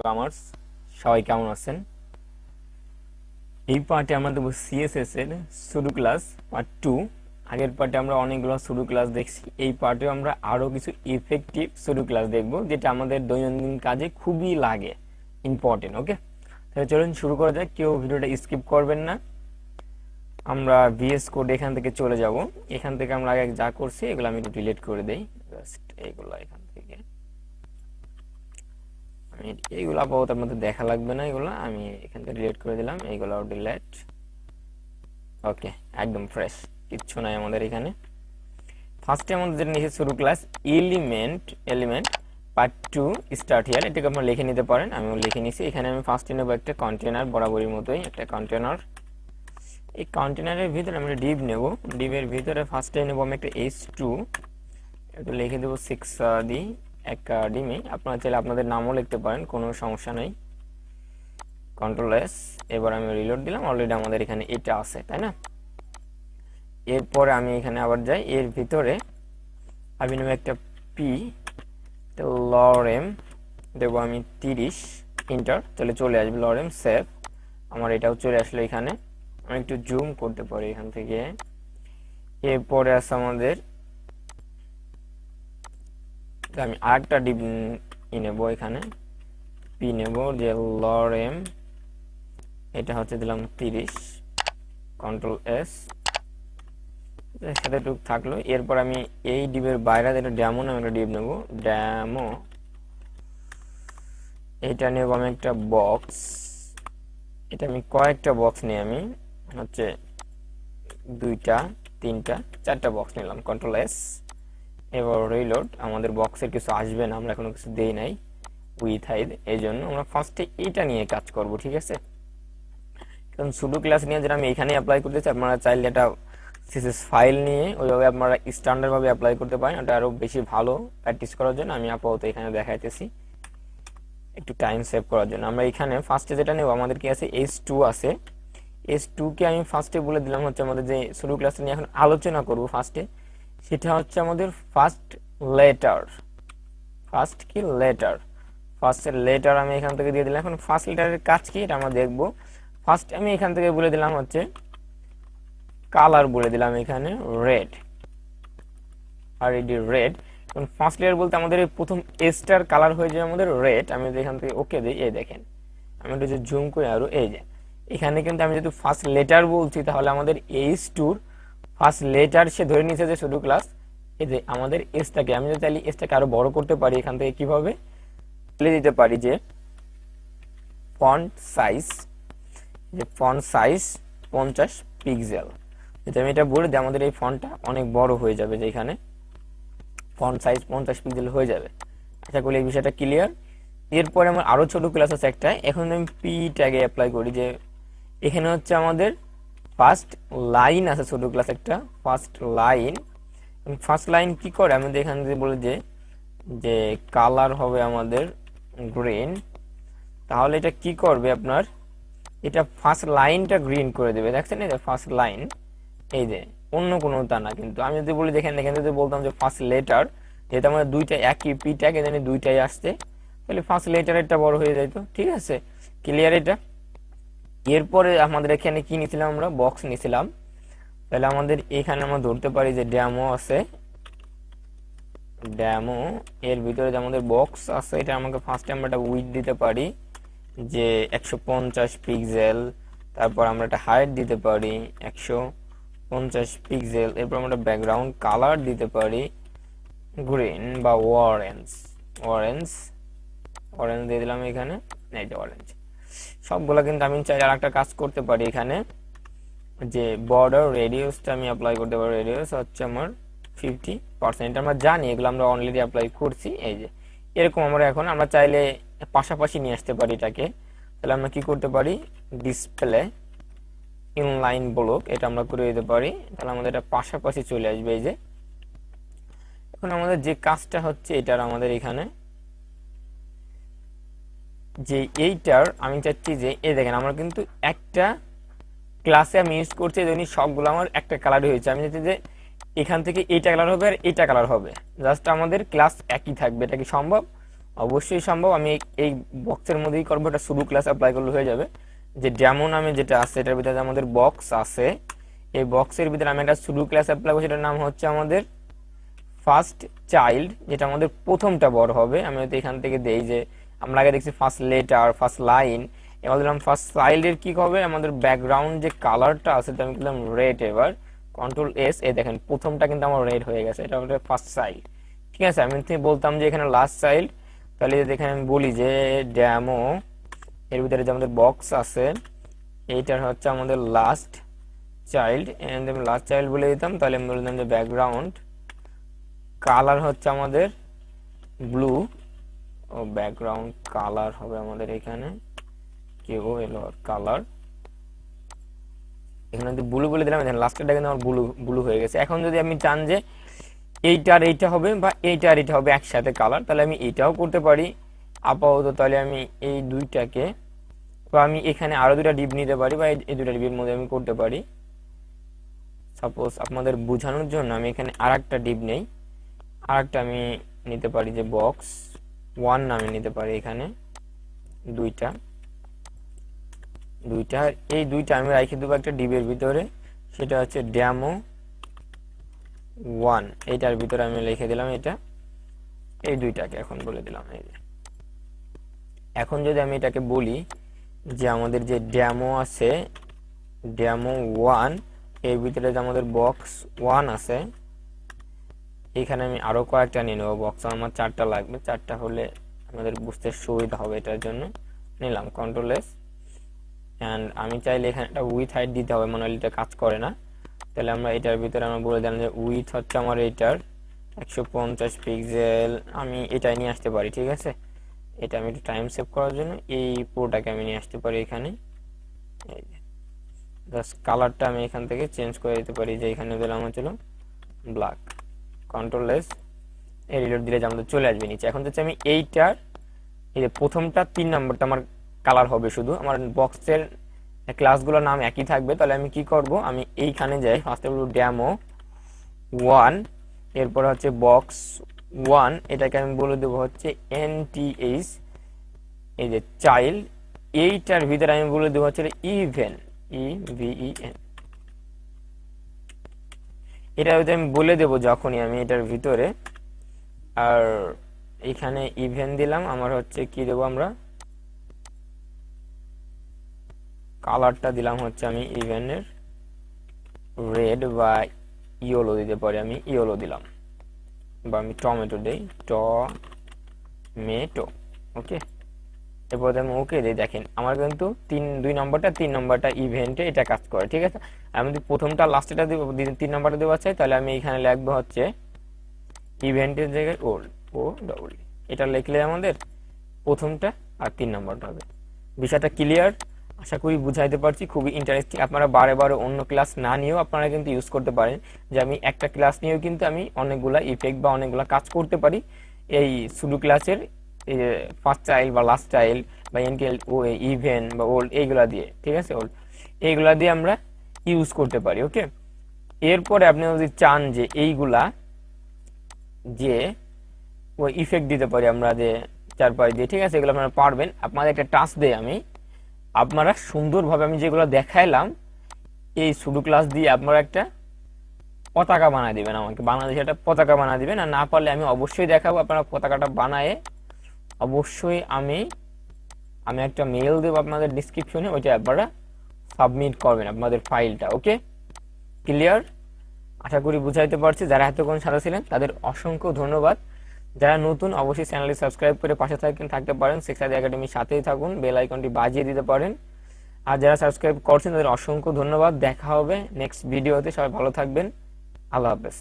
Commerce সবাই কেমন আছেন? এই পার্টে আমরা দেবো সিএসএস এর সুডো ক্লাস পার্ট 2। আগের পার্টে আমরা অনেকগুলো সুডো ক্লাস দেখছি, এই পার্টে আমরা আরো কিছু ইফেক্টিভ সুডো ক্লাস দেখব যেটা আমাদের দৈনন্দিন কাজে খুবই লাগে, ইম্পর্টেন্ট। ওকে, তাহলে চলুন শুরু করা যাক। কেউ ভিডিওটা স্কিপ করবেন না। আমরা ভিএস কোড এখান থেকে চলে যাব। এখান থেকে আমরা আগে যা করছি এগুলো আমি একটু ডিলিট করে দেই। জাস্ট এইগুলো এখান থেকে এইগুলো আপাতত আপনাদের দেখা লাগবে না, এগুলো আমি এখান থেকে ডিলিট করে দিলাম। এইগুলো ডিলিট। ওকে, একদম ফ্রেশ, কিচ্ছু নাই আমাদের এখানে। ফার্স্টে আমাদের যেটা নিচে শুরু class element part 2 start here, এটাকে আপনারা লিখে নিতে পারেন। আমিও লিখে নিছি। এখানে আমি ফার্স্টে নেব একটা কন্টেনার, বরাবরের মতোই একটা কন্টেনার। এই কন্টেনারের ভিতরে আমরা ডিভ নেব। ডিভের ভিতরে ফার্স্টে নেব আমি একটা h2, এটা লিখে দেবো সেখসাদি একাডেমি। আপনারা চাইলে আপনাদের নামও লিখতে পারেন, কোনো সমস্যা নেই। কন্ট্রোল এস, এবার আমি রিলোড দিলাম। অলরেডি আমাদের এখানে এটা আছে, তাই না? এরপরে আমি এখানে আবার যাই, এর ভিতরে আমি নেব একটা পি লরেম দেবো আমি 30, ইন্টার, তাহলে চলে আসবে লরেম সেভ। আমার এটাও চলে আসলো এখানে। আমি একটু জুম করতে পারি এখান থেকে। এরপরে আছে আমাদের, আমি আরেকটা ডিভ নেব, এখানে পি নেব যে লরেম, এটা হচ্ছে দিলাম 30, কন্ট্রোল এস, সাথে টুক থাকলো। এরপর আমি এই ডিভের বাইরে যেটা ডেমো নামে একটা ডিভ নেব, ডেমো, এটা নেব আমি একটা বক্স। এটা আমি কয়েকটা বক্স নিয়ে আমি হচ্ছে 2টা 3টা 4টা বক্স নিলাম, কন্ট্রোল এস। এবার রিলোড। আমাদের বক্সের কিছু আসবে না, আমরা এখনো কিছু দেই নাই উইথ হাইড, এই জন্য আমরা ফার্স্টে এইটা নিয়ে কাজ করব, ঠিক আছে? কারণ সুডো ক্লাস নিয়ে যেটা আমি এখানে অ্যাপ্লাই করতেছি, আপনারা চাইলে এটা সিএসএস ফাইল নিয়ে ওইভাবে আপনারা স্ট্যান্ডার্ড ভাবে অ্যাপ্লাই করতে পারেন, এটা আরো বেশি ভালো প্র্যাকটিস করার জন্য আমি আপাতত এখানে দেখাইতেছি একটু টাইম সেভ করার জন্য। আমরা এখানে ফার্স্টে যেটা নেব, আমাদের কি আছে h2 আছে। h2 কে আমি ফার্স্টে বলে দিলাম হচ্ছে আমাদের যে সুডো ক্লাস নিয়ে এখন আলোচনা করব ফার্স্টে, সেটা হচ্ছে আমাদের ফার্স্ট লেটার। ফার্স্ট কি লেটার, ফার্স্টের লেটার আমি এখান থেকে দিয়ে দিলাম। এখন ফার্স্ট লেটারের কাজ কি এটা আমরা দেখব। ফার্স্ট আমি এখান থেকে বলে দিলাম হচ্ছে কালার, বলে দিলাম এখানে রেড, আর এটি রেড। এখন ফার্স্ট লেয়ার বলতে আমাদের এই প্রথম এসটার কালার হয়ে যায় আমাদের রেড। আমি যদি এখান থেকে ওকে দিই, এই দেখেন আমি একটু যে জুম করে আরো, এই যে এখানে কিন্তু আমি যেহেতু ফার্স্ট লেটার বলছি, তাহলে আমাদের h2 ফার্স্ট লেটার সে ধরে নিয়েছে যে শুধু ক্লাস, এই যে আমাদের এসটাকে আমি যদি চাইলে এসটাকে আরো বড় করতে পারি, এখান থেকে কিভাবে বলে দিতে পারি যে ফন্ট সাইজ, যে ফন্ট সাইজ 50 পিক্সেল। যদি আমি এটা বলে দিই, আমাদের এই ফন্টটা অনেক বড় হয়ে যাবে, যে এখানে ফন্ট সাইজ 50 পিক্সেল হয়ে যাবে। আশা করি এই বিষয়টা ক্লিয়ার। এরপরে আমার আরো ছোট ক্লাস আছে একটা, এখন আমি পি ট্যাগে অ্যাপ্লাই করি, যে এখানে হচ্ছে আমাদের ফার্স্ট লাইন আছে ছোট ক্লাস একটা, ফার্স্ট লাইন। ফার্স্ট লাইন কি করে, আমাদের এখানে যে বলে যে কালার হবে আমাদের গ্রিন, তাহলে এটা কি করবে আপনার, এটা ফার্স্ট লাইনটা গ্রিন করে দেবে। দেখছেন এই যে ফার্স্ট লাইন, এই যে অন্য কোনো তা না। কিন্তু আমি যদি বলি দেখেন, এখানে যদি বলতাম যে ফার্স্ট লেটার, যেহেতু আমাদের দুইটা একই পি ট্যাগ, এখানে দুইটাই আসছে, তাহলে ফার্স্ট লেটারেরটা বড় হয়ে যাইত, ঠিক আছে? ক্লিয়ার এটা? এরপরে আমাদের এখানে কি নিছিলাম, আমরা বক্স নিছিলাম। তাহলে আমাদের এখানে আমরা ধরতে পারি যে ডেমো আছে, ডেমো এর ভিতরে যে আমাদের বক্স আছে, এটা আমাকে ফার্স্টে আমরা একটা উইডথ দিতে পারি যে 150 পিক্সেল। তারপর আমরা একটা হাইট দিতে পারি 150 পিক্সেল। এরপর আমরা ব্যাকগ্রাউন্ড কালার দিতে পারি গ্রিন বা অরেঞ্জ, অরেঞ্জ অরেঞ্জ দিয়ে দিলাম এখানে, এই যে অরেঞ্জ। সবগুলা কিন্তু আমি চাইলে আর একটা কাজ করতে পারি, এখানে যে বর্ডার রেডিয়াসটা আমি অ্যাপ্লাই করতে পারি। রেডিয়াস হচ্ছে আমার 50%, আমরা জানি এগুলো আমরা অলরেডি অ্যাপ্লাই করছি। এই যে এরকম আমরা চাইলে পাশাপাশি নিয়ে আসতে পারি এটাকে। তাহলে আমরা কি করতে পারি, ডিসপ্লে ইনলাইন ব্লক, এটা আমরা করে দিতে পারি। তাহলে আমাদের এটা পাশাপাশি চলে আসবে। এই যে এখন আমাদের যে কাজটা হচ্ছে, এটার আমাদের এখানে যে এইটার আমি চাচ্ছি যে এই দেখেন আমরা কিন্তু একটা ক্লাসে আমি ইউজ করছি, এই জন্য সবগুলো আমার একটা কালার হয়েছে। আমি চাচ্ছি যে এখান থেকে এইটা কালার হবে আর এইটা কালার হবে, জাস্ট আমাদের ক্লাস একই থাকবে। এটা কি সম্ভব? অবশ্যই সম্ভব। আমি এই বক্সের মধ্যেই করবো, এটা শুধু ক্লাস অ্যাপ্লাই করলে হয়ে যাবে। যে ডেমো নামে যেটা আছে এটার ভিতরে আমাদের বক্স আছে, এই বক্সের ভিতরে আমি একটা শুধু ক্লাস অ্যাপ্লাই করছি, এটার নাম হচ্ছে আমাদের ফার্স্ট চাইল্ড, যেটা আমাদের প্রথমটা বড় হবে। আমি হয়তো এখান থেকে দেই যে আমরা আগে দেখছি ফার্স্ট লেটার, ফার্স্ট লাইন, এবার দিলাম ফার্স্ট চাইল্ডের কি হবে, আমাদের ব্যাকগ্রাউন্ড যে কালারটা আছে আমি দিলাম রেড। এবার কন্ট্রোল এস, এই দেখেন প্রথমটা কিন্তু আমার রেড হয়ে গেছে, এটা হচ্ছে ফার্স্ট চাইল্ড। ঠিক আছে, আমি বলতাম যে এখানে লাস্ট চাইল্ড, তাহলে এখানে আমি বলি যে ডেমো এর ভিতরে যে আমাদের বক্স আছে এইটার হচ্ছে আমাদের লাস্ট চাইল্ড, এন্ড আমি লাস্ট চাইল্ড বলে দিতাম। তাহলে আমি বলতাম যে ব্যাকগ্রাউন্ড কালার হচ্ছে আমাদের ব্লু, ও ব্যাকগ্রাউন্ড কালার হবে আমাদের এখানে কালার, এখানে যদি ব্লু বলে দিলাম, লাস্টেরটা কিন্তু আমার ব্লু ব্লু হয়ে গেছে। এখন যদি আমি চান যে এইটার এইটা হবে বা এইটার এইটা হবে একসাথে কালার, তাহলে আমি এটাও করতে পারি আপাতত। তাহলে আমি এই দুইটাকে, বা আমি এখানে আরো দুটা ডিপ নিতে পারি, বা এই দুটা ডিপের মধ্যে আমি করতে পারি। সাপোজ আপনাদের বোঝানোর জন্য আমি এখানে আর একটা ডিপ নেই, আর একটা আমি নিতে পারি যে বক্স 1 নামে নিতে পারি। এখানে দুইটা এই দুইটা আমি রেখে দেবো একটা ডিপের ভিতরে, সেটা হচ্ছে ডেমো 1, এইটার ভিতরে আমি লিখে দিলাম এটা, এই দুইটাকে এখন বলে দিলাম। এই এখন যদি আমি এটাকে বলি যে আমাদের যে ডেমো আছে ডেমো 1, এর ভিতরে যে আমাদের বক্স 1 আছে, এখানে আমি আরো কয়েকটা নিয়ে নেবো। বক্স আমার 4টা লাগবে, 4টা হলে আমাদের বুঝতে সুবিধা হবে, এটার জন্য নিলাম কন্ট্রোল এস। এন্ড আমি চাইলে এখানে একটা উইথ হাইট দিতে হবে, মনে হলে এটা কাজ করে না। তাহলে আমরা এটার ভিতরে আমরা বলে দিলাম যে উইথ হচ্ছে আমার এটার 150 পিক্সেল, আমি এটাই নিয়ে আসতে পারি। ঠিক আছে, এটা আমি একটু টাইম সেভ করার জন্য এই পুরোটাকে আমি নিয়ে আসতে পারি এখানে। জাস্ট কালারটা আমি এখান থেকে চেঞ্জ করে দিতে পারি, যে এখানে দিলাম হচ্ছিল ব্ল্যাক, কন্ট্রোল এস, এই রিলোড দিলে যে আমাদের চলে আসবে নিচে। এখন হচ্ছে আমি এইটার এই যে প্রথমটা 3 নম্বরটা আমার কালার হবে, শুধু আমার বক্সের ক্লাসগুলোর নাম একই থাকবে। তাহলে আমি কি করব, আমি এইখানে যাই, ফার্স্টে বলবো ডেমো 1, এরপর হচ্ছে বক্স 1, এটাকে আমি বলে দেবো হচ্ছে nth, এই যে চাইল্ড, এইটার ভিতরে আমি বলে দেবো হচ্ছে ইভেন, EVEN। এটা আমি বলে দেবো যখনই আমি এটার ভিতরে, আর এখানে ইভেন দিলাম, আমার হচ্ছে কি দেবো আমরা কালারটা দিলাম হচ্ছে আমি ইভেনের রেড বা ইয়েলো দিতে পারি, আমি ইয়েলো দিলাম, বা আমি টমেটো দেই, টমেটো। ওকে, এরপর আমি ওকে দিই। দেখেন আমার কিন্তু 3 নম্বরটা ইভেন্টে এটা কাজ করে। ঠিক আছে, আমি যদি প্রথমটা লাস্টেটা দেবো, 3 নম্বরটা দেওয়া চাই, তাহলে আমি এখানে লিখবো হচ্ছে ইভেন্টের জায়গায় ও ডবল, এটা লিখলে আমাদের প্রথমটা আর 3 নম্বরটা হবে। বিষয়টা ক্লিয়ার? আশা করি বুঝাইতে পারছি, খুবই ইন্টারেস্টিং। আপনারা বারে বারে অন্য ক্লাস না নিয়েও আপনারা কিন্তু ইউজ করতে পারেন, যে আমি একটা ক্লাস নিয়েও কিন্তু আমি অনেকগুলা ইফেক্ট বা অনেকগুলা কাজ করতে পারি এই শুধু ক্লাসের এই যে ফার্স্ট চাইল্ড বা লাস্ট চাইল্ড বা এনকেল ও ইভেন বা ওল্ড এইগুলা দিয়ে। ঠিক আছে, ওল্ড এইগুলা দিয়ে আমরা ইউজ করতে পারি। ওকে, এরপরে আপনি যদি চান যে এইগুলা যে ওই ইফেক্ট দিতে পারি আমরা যে চারপাশ দিয়ে, ঠিক আছে, এগুলো আপনারা পারবেন। আপনাদের একটা টাস্ক দেই আমি, আপনারা সুন্দরভাবে আমি যেগুলো দেখাইলাম এই শুধু ক্লাস দিয়ে আপনারা একটা পতাকা বানিয়ে দিবেন, আমাকে বাংলাদেশে একটা পতাকা বানিয়ে দিবেন। আর না পারলে আমি অবশ্যই দেখাবো, আপনারা পতাকাটা বানায়ে অবশ্যই আমি একটা মেল দেবো আপনাদের ডিসক্রিপশনে, ওইটা আপনারা সাবমিট করবেন আপনাদের ফাইলটা। ওকে, ক্লিয়ার? আশা করি বুঝাইতে পারছি। যারা এতক্ষণ সাথে ছিলেন তাদের অসংখ্য ধন্যবাদ। যারা নতুন অবশ্যই চ্যানেলটি সাবস্ক্রাইব করে পাশে থাকতে পারেন, সেক্সাদি একাডেমির সাথেই থাকুন, বেল আইকনটি বাজিয়ে দিতে পারেন। আর যারা সাবস্ক্রাইব করছেন তাদের অসংখ্য ধন্যবাদ। দেখা হবে নেক্সট ভিডিওতে, সবাই ভালো থাকবেন, আল্লাহ হাফেজ।